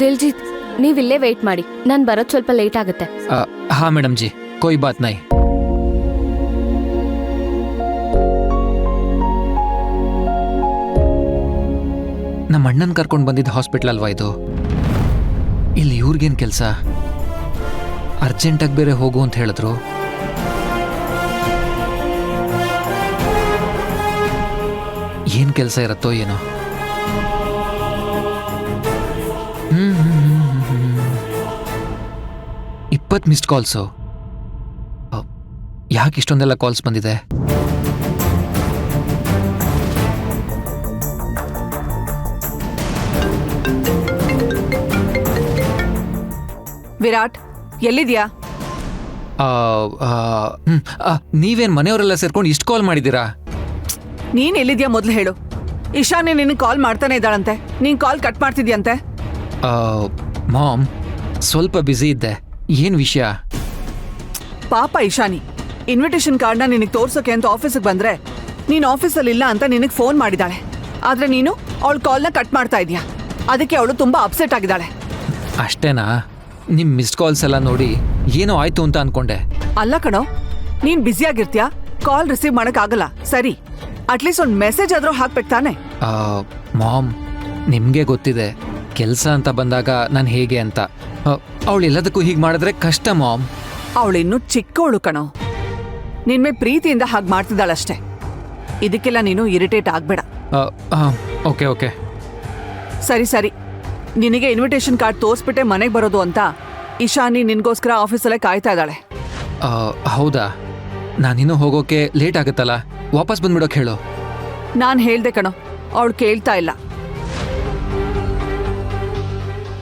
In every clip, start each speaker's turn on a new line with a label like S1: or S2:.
S1: ದಿಲ್ಜಿತ್, ನೀವಿಲ್ಲೇ wait ಮಾಡಿ, ನಾನು ಬರೋದು ಸ್ವಲ್ಪ ಲೇಟ್ ಆಗುತ್ತೆ.
S2: ಹಾ ಮೇಡಮ್ ಜಿ, ಕೋಯಿ ಬಾತ್ ನೈ. ನಮ್ಮ ಅಣ್ಣನ ಕರ್ಕೊಂಡು ಬಂದಿದ್ದ ಹಾಸ್ಪಿಟ್ಲ್ ಅಲ್ವಾ ಇದು? ಇಲ್ಲಿ ಇವ್ರಿಗೇನು ಕೆಲಸ? ಅರ್ಜೆಂಟಾಗಿ ಬೇರೆ ಹೋಗು ಅಂತ ಹೇಳಿದ್ರು. ಏನು ಕೆಲಸ ಇರತ್ತೋ ಏನೋ. 20 ಮಿಸ್ಡ್ ಕಾಲ್ಸು. ಯಾಕೆ ಇಷ್ಟೊಂದೆಲ್ಲ ಕಾಲ್ಸ್ ಬಂದಿದೆ?
S3: ವಿರಾಟ್, ಎಲ್ಲಿದ್ಯಾ?
S2: ನೀವೇನು ಮನೆಯವರೆಲ್ಲ ಸೇರ್ಕೊಂಡು ಇಷ್ಟು ಕಾಲ್ ಮಾಡಿದ್ದೀರಾ?
S3: ನೀನ್ ಎಲ್ಲಿದ್ಯಾ ಮೊದಲು ಹೇಳು. ಇಶಾನಿ ನಿನ್ನ ಕಾಲ್ ಮಾಡ್ತಾನೆ ಇದ್ದಾಳಂತೆ, ನೀನ್ ಕಾಲ್ ಕಟ್ ಮಾಡ್ತಿದ್ಯಂತೆ.
S2: ಮಾಮ್, ಸ್ವಲ್ಪ ಬ್ಯುಸಿ ಇದ್ದೆ. ಏನು ವಿಷಯ?
S3: ಪಾಪ ಇಶಾನಿ, ಇನ್ವಿಟೇಷನ್ ಕಾರ್ಡ್ನ ನಿನಗೆ ತೋರ್ಸೋಕೆ ಅಂತ ಆಫೀಸಿಗೆ ಬಂದ್ರೆ ನೀನು ಆಫೀಸಲ್ಲಿ ಇಲ್ಲ ಅಂತ ನಿನಗೆ ಫೋನ್ ಮಾಡಿದಾಳೆ. ಆದ್ರೆ ನೀನು ಅವಳ ಕಾಲ್ನ ಕಟ್ ಮಾಡ್ತಾ ಇದೀಯಾ. ಅದಕ್ಕೆ ಅವಳು ತುಂಬಾ ಅಪ್ಸೆಟ್ ಆಗಿದ್ದಾಳೆ.
S2: ಅಷ್ಟೇನಾ? ನಿಮ್ಮ ಮಿಸ್ಡ್ ಕಾಲ್ಸ್ ಎಲ್ಲ ನೋಡಿ ಏನೋ ಆಯ್ತು ಅಂತ ಅನ್ಕೊಂಡೆ.
S3: ಅಲ್ಲ ಕಣೋ, ನೀನ್ ಬ್ಯುಸಿಯಾಗಿರ್ತೀಯಾ, ಕಾಲ್ ರಿಸೀವ್ ಮಾಡಕ್ ಆಗಲ್ಲ. ಸರಿ, ಅಟ್ಲೀಸ್ಟ್ ಒಂದು ಮೆಸೇಜ್ ಆದ್ರೂ ಹಾಕ್ಬೇಕು ತಾನೆ.
S2: ಮಾಮ್, ನಿಮಗೆ ಗೊತ್ತಿದೆ ಕೆಲಸ ಅಂತ ಬಂದಾಗ ನಾನು ಹೇಗೆ ಅಂತ. ಅವಳು ಎಲ್ಲದಕ್ಕೂ ಹೀಗೆ ಮಾಡಿದ್ರೆ ಕಷ್ಟ ಮಾಮ್.
S3: ಅವಳಿನ್ನೂ ಚಿಕ್ಕವಳು ಕಣೋ, ನಿನ್ಮೆ ಪ್ರೀತಿಯಿಂದ ಹಾಗೆ ಮಾಡ್ತಿದ್ದಾಳಷ್ಟೇ. ಇದಕ್ಕೆಲ್ಲ ನೀನು ಇರಿಟೇಟ್ ಆಗ್ಬೇಡ.
S2: Okay okay.
S3: ಸರಿ ಸರಿ, ನಿನಗೆ ಇನ್ವಿಟೇಷನ್ ಕಾರ್ಡ್ ತೋರಿಸ್ಬಿಟ್ಟೆ ಮನೆಗೆ ಬರೋದು ಅಂತ ಇಶಾನಿ ನಿನ್ಗೋಸ್ಕರ ಆಫೀಸಲ್ಲೇ ಕಾಯ್ತಾ ಇದ್ದಾಳೆ.
S2: ಹೌದಾ? ನಾನಿನ್ನೂ ಹೋಗೋಕೆ ಲೇಟ್ ಆಗುತ್ತಲ್ಲ, ವಾಪಸ್ ಬಂದ್ಬಿಡೋಕೆ ಹೇಳು.
S3: ನಾನು ಹೇಳ್ದೆ ಕಣೋ, ಅವಳು ಕೇಳ್ತಾ ಇಲ್ಲ.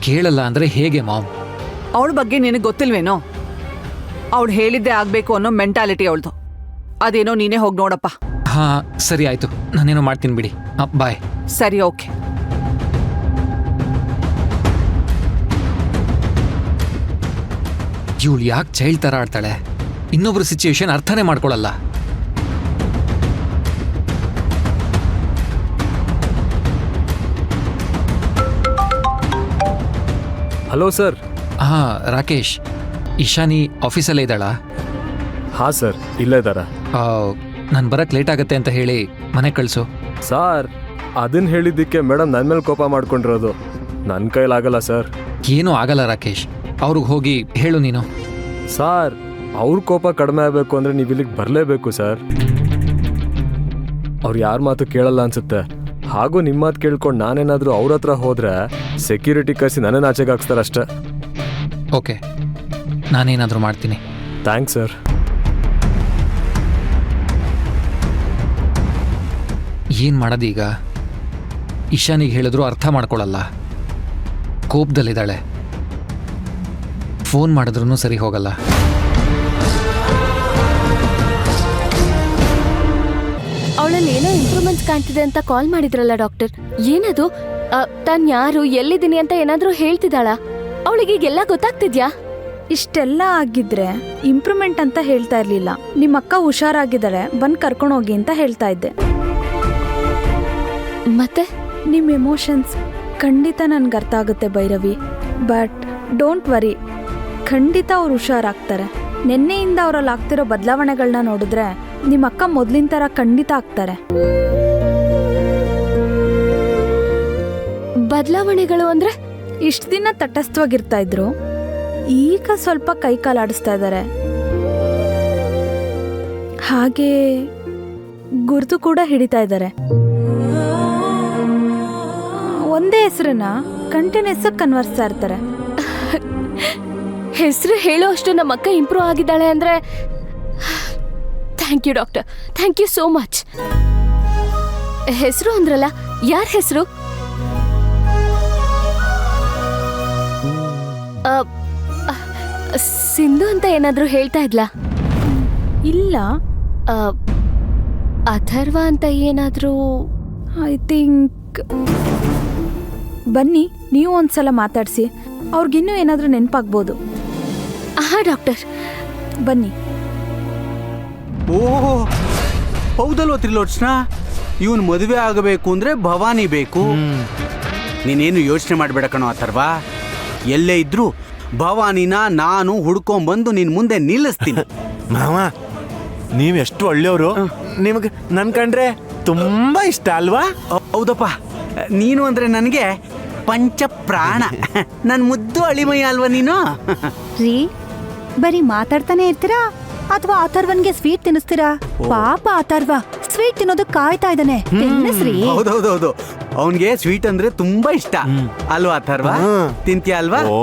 S2: ಕೇಳಲ್ಲ ಅಂದ್ರೆ ಹೇಗೆ ಮಾಮ್?
S3: ಅವಳ ಬಗ್ಗೆ ನಿನಗೆ ಗೊತ್ತಿಲ್ವೇನೋ? ಅವಳು ಹೇಳಿದ್ದೆ ಆಗ್ಬೇಕು ಅನ್ನೋ ಮೆಂಟಾಲಿಟಿ ಅವಳದು. ಅದೇನೋ ನೀನೇ ಹೋಗಿ ನೋಡಪ್ಪ.
S2: ಹಾ ಸರಿ ಆಯ್ತು, ನಾನೇನೋ ಮಾಡ್ತೀನಿ ಬಿಡಿ. ಬಾಯ್.
S3: ಸರಿ, ಓಕೆ.
S2: ಇವಳು ಯಾಕೆ ಚೈಲ್ಡ್ ಥರ ಆಡ್ತಾಳೆ? ಇನ್ನೊಬ್ರು ಸಿಚುಯೇಷನ್ ಅರ್ಥನೇ ಮಾಡ್ಕೊಳ್ಳಲ್ಲ.
S4: Hello sir.
S2: ಹಾ ರಾಕೇಶ್, ಇಶಾನಿ ಆಫೀಸಲ್ಲೇ ಇದ್ದಾಳಾ?
S4: ಹಾಂ ಸರ್, ಇಲ್ಲೇ ಇದ್ದಾರ.
S2: ನಾನು ಬರಕ್ಕೆ ಲೇಟ್ ಆಗುತ್ತೆ ಅಂತ ಹೇಳಿ ಮನೆ ಕಳಿಸು.
S4: ಸರ್, ಅದನ್ನ ಹೇಳಿದ್ದಕ್ಕೆ ಮೇಡಮ್ ನನ್ನ ಮೇಲೆ ಕೋಪ ಮಾಡ್ಕೊಂಡಿರೋದು. ನನ್ನ ಕೈಲಾಗಲ್ಲ ಸರ್.
S2: ಏನೂ ಆಗಲ್ಲ ರಾಕೇಶ್, ಅವ್ರಿಗೆ ಹೋಗಿ ಹೇಳು ನೀನು.
S4: ಸರ್, ಅವ್ರ ಕೋಪ ಕಡಿಮೆ ಆಗಬೇಕು ಅಂದರೆ ನೀವು ಇಲ್ಲಿಗೆ ಬರಲೇಬೇಕು ಸರ್. ಅವ್ರು ಯಾರ ಮಾತು ಕೇಳಲ್ಲ ಅನ್ಸುತ್ತೆ. ಹಾಗೂ ನಿಮ್ಮ ಮಾತು ಕೇಳ್ಕೊಂಡು ನಾನೇನಾದರೂ ಅವ್ರ ಹತ್ರ ಹೋದರೆ ಸೆಕ್ಯೂರಿಟಿ ಕರೆಸಿ ನನ್ನನ್ನು ಆಚೆಗೆ ಹಾಕ್ಸ್ತಾರೆ ಅಷ್ಟೇ.
S2: ಓಕೆ, ನಾನೇನಾದರೂ ಮಾಡ್ತೀನಿ.
S4: Thanks sir.
S2: ಏನು ಮಾಡೋದೀಗ? ಇಶಾನಿಗೆ ಹೇಳಿದ್ರು ಅರ್ಥ ಮಾಡ್ಕೊಳ್ಳಲ್ಲ, ಕೋಪದಲ್ಲಿದ್ದಾಳೆ. ಫೋನ್ ಮಾಡಿದ್ರೂ ಸರಿ ಹೋಗಲ್ಲ.
S1: ಅವಳಲ್ಲಿ ಏನೋ ಇಂಪ್ರೂವ್ಮೆಂಟ್ಸ್ ಕಾಣ್ತಿದೆ ಅಂತ ಕಾಲ್ ಮಾಡಿದ್ರಲ್ಲ ಡಾಕ್ಟರ್, ಏನದು? ತಾನು ಯಾರು, ಎಲ್ಲಿದ್ದೀನಿ ಅಂತ ಏನಾದರೂ ಹೇಳ್ತಿದ್ದಾಳಾ? ಅವಳಿಗೆ ಈಗೆಲ್ಲ ಗೊತ್ತಾಗ್ತಿದ್ಯಾ?
S5: ಇಷ್ಟೆಲ್ಲ ಆಗಿದ್ರೆ ಇಂಪ್ರೂವ್ಮೆಂಟ್ ಅಂತ ಹೇಳ್ತಾ ಇರ್ಲಿಲ್ಲ. ನಿಮ್ಮ ಅಕ್ಕ ಹುಷಾರಾಗಿದ್ದಾಳೆ, ಬಂದು ಕರ್ಕೊಂಡೋಗಿ ಅಂತ ಹೇಳ್ತಾ ಇದ್ದೆ.
S1: ಮತ್ತೆ
S5: ನಿಮ್ಮ ಎಮೋಷನ್ಸ್ ಖಂಡಿತ ನನ್ಗೆ ಅರ್ಥ ಆಗುತ್ತೆ ಭೈರವಿ, ಬಟ್ ಡೋಂಟ್ ವರಿ, ಖಂಡಿತ ಅವ್ರು ಹುಷಾರಾಗ್ತಾರೆ. ನಿನ್ನೆಯಿಂದ ಅವರಲ್ಲಿ ಆಗ್ತಿರೋ ಬದಲಾವಣೆಗಳನ್ನ ನೋಡಿದ್ರೆ ನಿಮ್ಮ ಅಕ್ಕ ಮೊದಲಿನ ಥರ ಖಂಡಿತ ಆಗ್ತಾರೆ.
S1: ಬದಲಾವಣೆಗಳು ಅಂದ್ರೆ?
S5: ಇಷ್ಟು ದಿನ ತಟಸ್ಥವಾಗಿರ್ತಾ ಇದ್ರು, ಈಗ ಸ್ವಲ್ಪ ಕೈ ಕಾಲಾಡಿಸ್ತಾ ಇದ್ದಾರೆ. ಹಾಗೆ ಗುರುತು ಕೂಡ ಹಿಡಿತಾ ಇದ್ದಾರೆ. ಒಂದೇ ಹೆಸರನ್ನ ಕಂಟಿನ್ಯೂಸ್ ಆಗಿ ಕನ್ವರ್ಸ್ತಾ ಇರ್ತಾರೆ.
S1: ಹೆಸರು ಹೇಳೋ ಅಷ್ಟು ನಮ್ಮ ಅಕ್ಕ ಇಂಪ್ರೂವ್ ಆಗಿದ್ದಾಳೆ ಅಂದ್ರೆ thank you doctor, thank you so much. ಹೆಸರು ಅಂದ್ರಲ್ಲ, ಯಾರ ಹೆಸರು? ಸಿಂಧು ಅಂತ ಏನಾದರೂ ಹೇಳ್ತಾ ಇದ್ಲಾ?
S5: ಇಲ್ಲ.
S1: ಅಥರ್ವ ಅಂತ ಏನಾದರೂ?
S5: I think. ಬನ್ನಿ, ನೀವು ಒಂದ್ಸಲ ಮಾತಾಡಿಸಿ, ಅವ್ರಿಗಿನ್ನೂ ಏನಾದರೂ ನೆನಪಾಗ್ಬೋದು.
S1: ಹಾ ಡಾಕ್ಟರ್,
S5: ಬನ್ನಿ.
S6: ಓಹೋ, ಹೌದಲ್ವ ತ್ರಿಲೋಚನ? ಇವನ್ ಮದುವೆ ಆಗಬೇಕು ಅಂದ್ರೆ ಭವಾನಿ ಬೇಕು. ನೀನೇನು ಯೋಚನೆ ಮಾಡಬೇಡ ಕಣೋ ಅಥರ್ವ. ಎಲ್ಲೇ ಇದ್ರು ಭವಾನಿನ ನಾನು ಹುಡ್ಕೊಂಬಂದು ನಿನ್ ಮುಂದೆ ನಿಲ್ಲಿಸ್ತೀನಿ.
S7: ಮಾವ ನೀವೆಷ್ಟು ಒಳ್ಳೆಯವರು. ನಿಮಗೆ ನನ್ ಕಂಡ್ರೆ ತುಂಬಾ ಇಷ್ಟ ಅಲ್ವಾ?
S6: ಹೌದಪ್ಪ, ನೀನು ಅಂದ್ರೆ ನನಗೆ ಪಂಚ ಪ್ರಾಣ. ನನ್ ಮುದ್ದು ಅಳಿಮಯ್ಯ ಅಲ್ವಾ ನೀನು?
S8: ರೀ, ಬರೀ ಮಾತಾಡ್ತಾನೆ ಇರ್ತೀರಾ ಅಥವಾ ಅಥರ್ವನ್ಗೆ ಸ್ವೀಟ್ ತಿನ್ನಿಸ್ತೀರಾ? ಪಾಪ ಅಥರ್ವ ಸ್ವೀಟ್ ತಿನ್ನೋದಕ್ಕೆ ಕಾಯ್ತಾ ಇದ್ದಾನೆ, ತಿನ್ನಿಸ್ರಿ.
S6: ಹೌದೌದೌದು, ಅವನ್ಗೆ ಸ್ವೀಟ್ ಅಂದ್ರೆ ತುಂಬಾ ಇಷ್ಟ ಅಲ್ವಾ ಅಥರ್ವ? ತಿಂತೀಯ ಅಲ್ವಾ?
S7: ಓ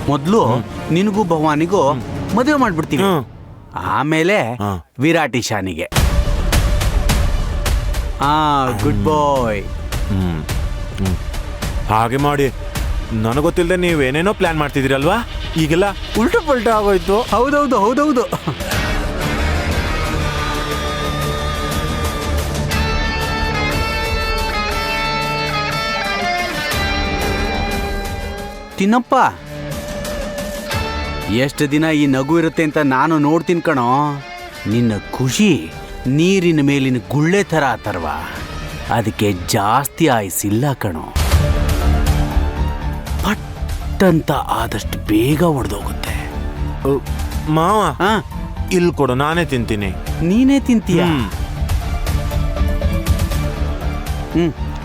S6: ಮೊದ್ಲು ನಿನಗೂ ಭವಾನಿಗೂ ಮದುವೆ ಮಾಡ್ಬಿಡ್ತೀವಿ, ಆಮೇಲೆ ವಿರಾಟ್ ಇಶಾನಿಗೆ. ಗುಡ್ ಬಾಯ್.
S7: ಹಾಗೆ ಮಾಡಿ. ನನಗೊತ್ತಿಲ್ಲದೆ ನೀವೇನೇನೋ ಪ್ಲಾನ್ ಮಾಡ್ತಿದ್ದೀರಲ್ವಾ? ಈಗೆಲ್ಲ ಉಲ್ಟು ಪಲ್ಟು ಆಗೋಯ್ತು.
S6: ಹೌದೌದು ಹೌದೌದು. ತಿನ್ನಪ್ಪ, ಎಷ್ಟು ದಿನ ಈ ನಗು ಇರುತ್ತೆ ಅಂತ ನಾನು ನೋಡ್ತೀನಿ ಕಣೋ. ನಿನ್ನ ಖುಷಿ ನೀರಿನ ಮೇಲಿನ ಗುಳ್ಳೆ ಥರ ಅಥರ್ವ, ಅದಕ್ಕೆ ಜಾಸ್ತಿ ಆಯ್ಸಿಲ್ಲ ಕಣೋ. ಪಟ್ಟಂತ ಆದಷ್ಟು ಬೇಗ ಒಡೆದೋಗುತ್ತೆ.
S7: ಮಾವ
S6: ಹಾ,
S7: ಇಲ್ಲಿ ಕೊಡು, ನಾನೇ ತಿಂತೀನಿ.
S6: ನೀನೇ ತಿಂತೀಯ?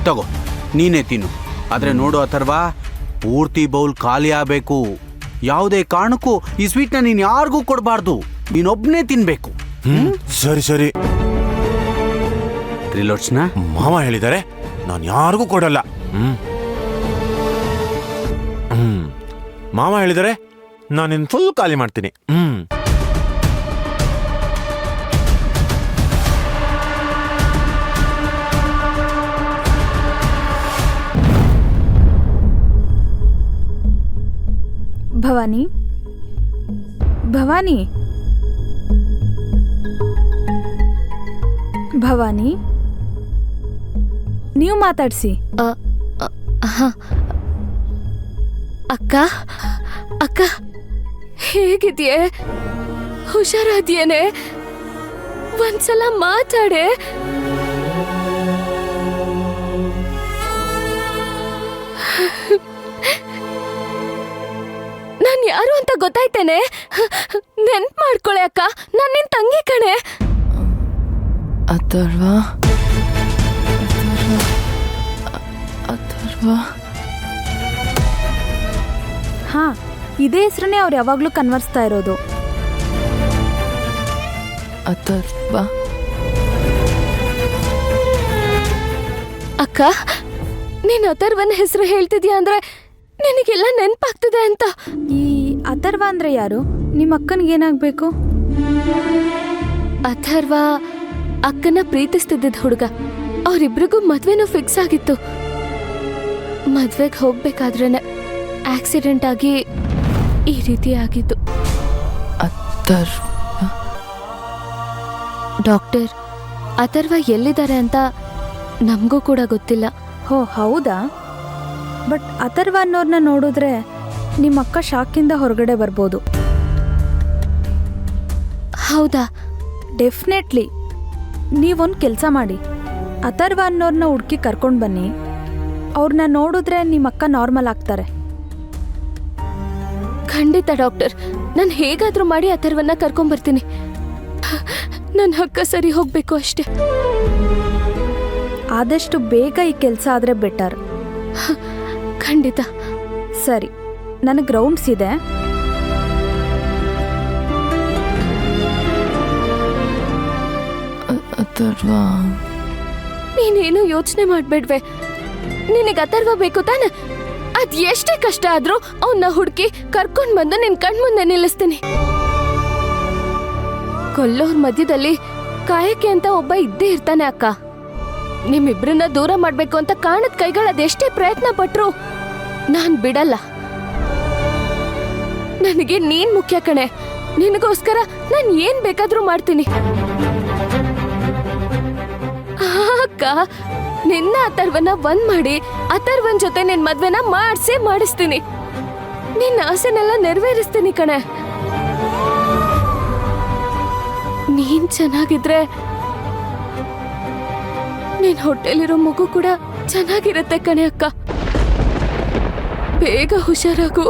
S6: ತಗೋ, ನೀನೇ ತಿನ್ನು. ಆದ್ರೆ ನೋಡು ಅಥರ್ವ, ಪೂರ್ತಿ ಬೌಲ್ ಖಾಲಿ ಆಗಬೇಕು. ಯಾವುದೇ ಕಾರಣಕ್ಕೂ ಈ ಸ್ವೀಟ್ನ ನೀನು ಯಾರಿಗೂ ಕೊಡಬಾರ್ದು, ನೀನೊಬ್ಬನೇ ತಿನ್ಬೇಕು.
S7: ಸರಿ ಸರಿ.
S6: ತ್ರಿಲೋಚನ,
S7: ಮಾವ ಹೇಳಿದ್ದಾರೆ, ನಾನು ಯಾರಿಗೂ ಕೊಡಲ್ಲ. ಮಾವ ಹೇಳಿದರೆ ನಾನಿನ್ ಫುಲ್ ಖಾಲಿ ಮಾಡ್ತೀನಿ.
S5: ಭವಾನಿ, ಭವಾನಿ, ಭವಾನಿ, ನೀವು ಮಾತಾಡ್ಸಿ.
S1: ಅಕ್ಕ, ಅಕ್ಕ ಹೇಗಿದ್ಯೆ? ಹುಷಾರಾದ್ಯೇನೆ? ಒಂದ್ಸಲ ಮಾತಾಡೆ. ನಾನ್ ಯಾರು ಅಂತ ಗೊತ್ತಾಯ್ತೇನೆ? ನೆನ್ಪ್ ಮಾಡ್ಕೊಳೆ ಅಕ್ಕ, ನಾನ್ ನಿನ್ ತಂಗಿ ಕಣೆ.
S9: ಅಥರ್ವ, ಅಥರ್ವ.
S5: ಹಾ, ಇದೇ ಹೆಸರನ್ನೇ ಅವ್ರು ಯಾವಾಗ್ಲೂ ಕನ್ವರ್ಸ್ತಾ ಇರೋದು.
S9: ಅಥರ್ವ.
S1: ಅಕ್ಕ, ನೀನ್ ಅಥರ್ವನ ಹೆಸರು ಹೇಳ್ತಿದ್ಯಾ ಅಂದ್ರೆ ನಿನಗೆಲ್ಲ ನೆನ್ಪಾಗ್ತಿದೆ ಅಂತ.
S5: ಈ ಅಥರ್ವ ಅಂದ್ರೆ ಯಾರು? ನಿಮ್ಮ ಅಕ್ಕನಿಗೇನಾಗ್ಬೇಕು?
S1: ಅಥರ್ವ ಅಕ್ಕನ ಪ್ರೀತಿಸ್ತಿದ್ದ ಹುಡುಗ. ಅವರಿಬ್ರಿಗೂ ಮದ್ವೆನೂ ಫಿಕ್ಸ್ ಆಗಿತ್ತು. ಮದ್ವೆಗೆ ಹೋಗ್ಬೇಕಾದ್ರೇನೆ ಆಕ್ಸಿಡೆಂಟ್ ಆಗಿ ಈ ರೀತಿ ಆಗಿದ್ದು.
S9: ಅಥರ್ವ.
S1: ಡಾಕ್ಟರ್, ಅಥರ್ವ ಎಲ್ಲಿದ್ದಾರೆ ಅಂತ ನಮಗೂ ಕೂಡ ಗೊತ್ತಿಲ್ಲ.
S5: ಹೋ ಹೌದಾ? ಬಟ್ ಅಥರ್ವ ಅನ್ನೋರ್ನ ನೋಡಿದ್ರೆ ನಿಮ್ಮ ಅಕ್ಕ ಶಾಕಿಂದ ಹೊರಗಡೆ ಬರ್ಬೋದು.
S1: ಹೌದಾ?
S5: ಡೆಫಿನೆಟ್ಲಿ. ನೀವೊಂದು ಕೆಲಸ ಮಾಡಿ, ಅಥರ್ವ ಅನ್ನೋರ್ನ ಹುಡುಕಿ ಕರ್ಕೊಂಡು ಬನ್ನಿ. ಅವ್ರನ್ನ ನೋಡಿದ್ರೆ ನಿಮ್ಮ ಅಕ್ಕ ನಾರ್ಮಲ್ ಆಗ್ತಾರೆ.
S1: ಖಂಡಿತ ಡಾಕ್ಟರ್, ನಾನು ಹೇಗಾದ್ರೂ ಮಾಡಿ ಅಥರ್ವನ್ನ ಕರ್ಕೊಂಡ್ಬರ್ತೀನಿ. ನನ್ನ ಅಕ್ಕ ಸರಿ ಹೋಗ್ಬೇಕು ಅಷ್ಟೇ.
S5: ಆದಷ್ಟು ಬೇಗ ಈ ಕೆಲಸ ಆದರೆ ಬೆಟರ್.
S1: ಖಂಡಿತ.
S5: ಸರಿ, ನನಗೆ ಗ್ರೌಂಡ್ಸ್ ಇದೆ.
S9: ಅಥರ್ವ.
S1: ನೀನೇನು ಯೋಚನೆ ಮಾಡ್ಬೇಡ್ವೆ. ನಿನಗೆ ಅಥರ್ವ ಬೇಕು ತಾನೆ? ಅದ್ ಎಷ್ಟೇ ಕಷ್ಟ ಆದ್ರೂ ಅವನ್ನ ಹುಡುಕಿ ಕರ್ಕೊಂಡ್ ಬಂದು ನಿನ್ ಕಣ್ಮುಂದೆ ನಿಲ್ಲಿಸ್ತೀನಿ. ಕೊಲ್ಲೋರ್ ಮಧ್ಯದಲ್ಲಿ ಕಾಯಕ್ಕೆ ಅಂತ ಒಬ್ಬ ಇದ್ದೇ ಇರ್ತಾನೆ ಅಕ್ಕ. ನಿಮ್ಮಿಬ್ರನ್ನ ದೂರ ಮಾಡ್ಬೇಕು ಅಂತ ಕಾಣದ್ ಕೈಗಳದೆಷ್ಟೇ ಪ್ರಯತ್ನ ಪಟ್ರು ನಾನ್ ಬಿಡಲ್ಲ. ನನಗೆ ನೀನ್ ಮುಖ್ಯ ಕಣೆ. ನಿನಗೋಸ್ಕರ ನಾನ್ ಏನ್ ಬೇಕಾದ್ರೂ ಮಾಡ್ತೀನಿ. ಅಕ್ಕ, ನಿನ್ನ ಅಥರ್ವನ ಒಂದ್ ಮಾಡಿ ಅಥರ್ವನ್ ಜೊತೆ ನಿನ್ ಮದ್ವೆನ ಮಾಡಿಸ್ತೀನಿ. ನಿನ್ನ ಆಸೆನೆಲ್ಲ ನೆರವೇರಿಸ್ತೀನಿ ಕಣೆ. ನೀನ್ ಚೆನ್ನಾಗಿದ್ರೆ ನಿನ್ ಹೊಟ್ಟೆಲಿರೋ ಮಗು ಕೂಡ ಚೆನ್ನಾಗಿರತ್ತೆ ಕಣೆ ಅಕ್ಕ. ಬೇಗ ಹುಷಾರಾಗು.